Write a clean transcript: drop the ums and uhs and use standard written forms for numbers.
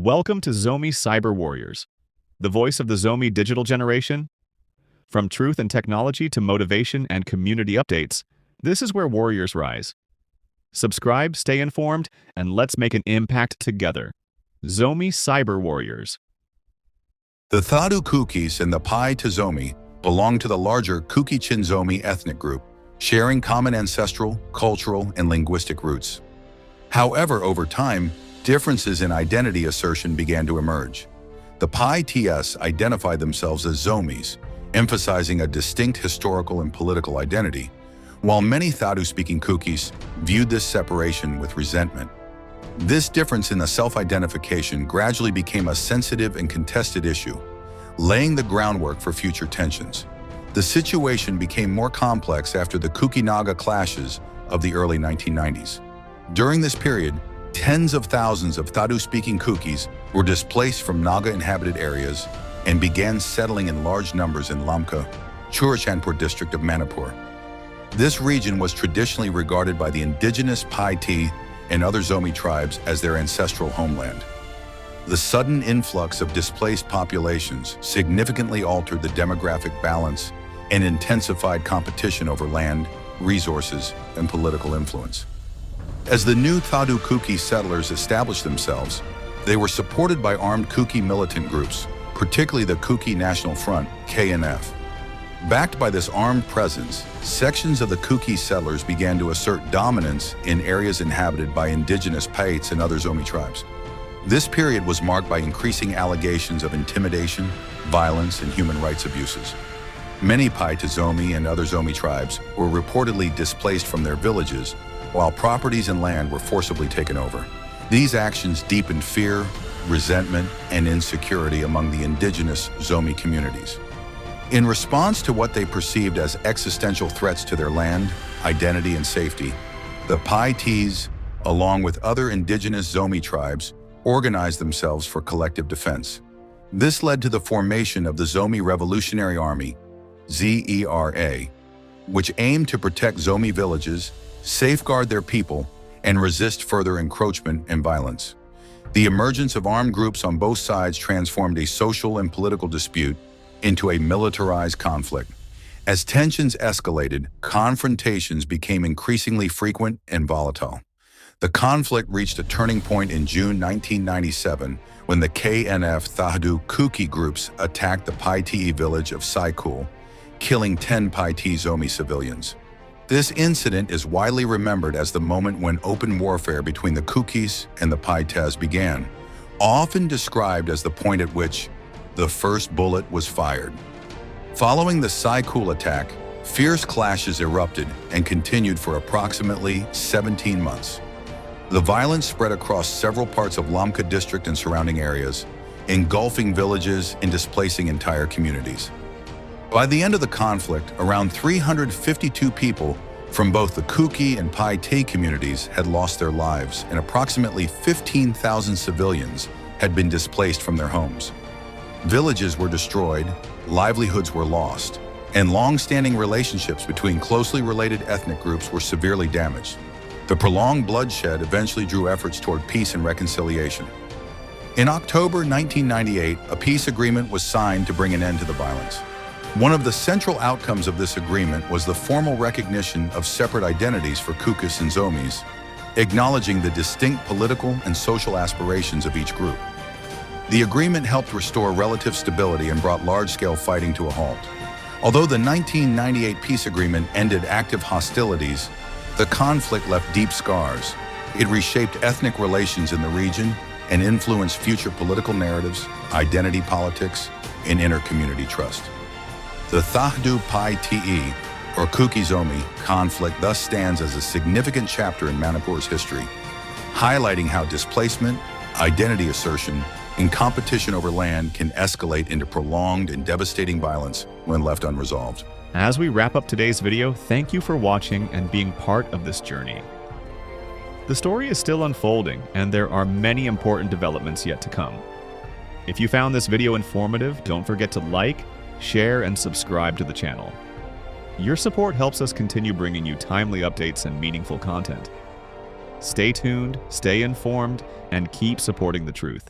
Welcome to Zomi Cyber Warriors, the voice of the Zomi digital generation. From truth and technology to motivation and community updates, this is where warriors rise. Subscribe, stay informed, and let's make an impact together. Zomi Cyber Warriors. The Thadu Kukis and the Pai to Zomi belong to the larger Kuki-Zomi ethnic group, sharing common ancestral, cultural, and linguistic roots. However, over time, differences in identity assertion began to emerge. The Pai TS identified themselves as Zomis, emphasizing a distinct historical and political identity, while many Thadu-speaking Kukis viewed this separation with resentment. This difference in the self-identification gradually became a sensitive and contested issue, laying the groundwork for future tensions. The situation became more complex after the Kuki-Naga clashes of the early 1990s. During this period, tens of thousands of Thadu-speaking Kukis were displaced from Naga-inhabited areas and began settling in large numbers in Lamka, Churachandpur district of Manipur. This region was traditionally regarded by the indigenous Pai T and other Zomi tribes as their ancestral homeland. The sudden influx of displaced populations significantly altered the demographic balance and intensified competition over land, resources, and political influence. As the new Thadu Kuki settlers established themselves, they were supported by armed Kuki militant groups, particularly the Kuki National Front, KNF. Backed by this armed presence, sections of the Kuki settlers began to assert dominance in areas inhabited by indigenous Paites and other Zomi tribes. This period was marked by increasing allegations of intimidation, violence, and human rights abuses. Many Pai to Zomi and other Zomi tribes were reportedly displaced from their villages, while properties and land were forcibly taken over. These actions deepened fear, resentment, and insecurity among the indigenous Zomi communities. In response to what they perceived as existential threats to their land, identity, and safety, the Pai Ts, along with other indigenous Zomi tribes, organized themselves for collective defense. This led to the formation of the Zomi Revolutionary Army, ZERA, which aimed to protect Zomi villages, safeguard their people, and resist further encroachment and violence. The emergence of armed groups on both sides transformed a social and political dispute into a militarized conflict. As tensions escalated, confrontations became increasingly frequent and volatile. The conflict reached a turning point in June 1997 when the KNF Thadu Kuki groups attacked the Pai Te village of Saikul, killing 10 Pai Te Zomi civilians. This incident is widely remembered as the moment when open warfare between the Kukis and the Pai Tes began, often described as the point at which the first bullet was fired. Following the Saikul attack, fierce clashes erupted and continued for approximately 17 months. The violence spread across several parts of Lamka district and surrounding areas, engulfing villages and displacing entire communities. By the end of the conflict, around 352 people from both the Kuki and Pai Te communities had lost their lives, and approximately 15,000 civilians had been displaced from their homes. Villages were destroyed, livelihoods were lost, and long-standing relationships between closely related ethnic groups were severely damaged. The prolonged bloodshed eventually drew efforts toward peace and reconciliation. In October 1998, a peace agreement was signed to bring an end to the violence. One of the central outcomes of this agreement was the formal recognition of separate identities for Kukis and Zomis, acknowledging the distinct political and social aspirations of each group. The agreement helped restore relative stability and brought large-scale fighting to a halt. Although the 1998 peace agreement ended active hostilities, the conflict left deep scars. It reshaped ethnic relations in the region and influenced future political narratives, identity politics, and inter-community trust. The Thadu Pai Te, or Kuki-Zomi, conflict thus stands as a significant chapter in Manipur's history, highlighting how displacement, identity assertion, and competition over land can escalate into prolonged and devastating violence when left unresolved. As we wrap up today's video, thank you for watching and being part of this journey. The story is still unfolding, and there are many important developments yet to come. If you found this video informative, don't forget to like, share, and subscribe to the channel. Your support helps us continue bringing you timely updates and meaningful content. Stay tuned, stay informed, and keep supporting the truth.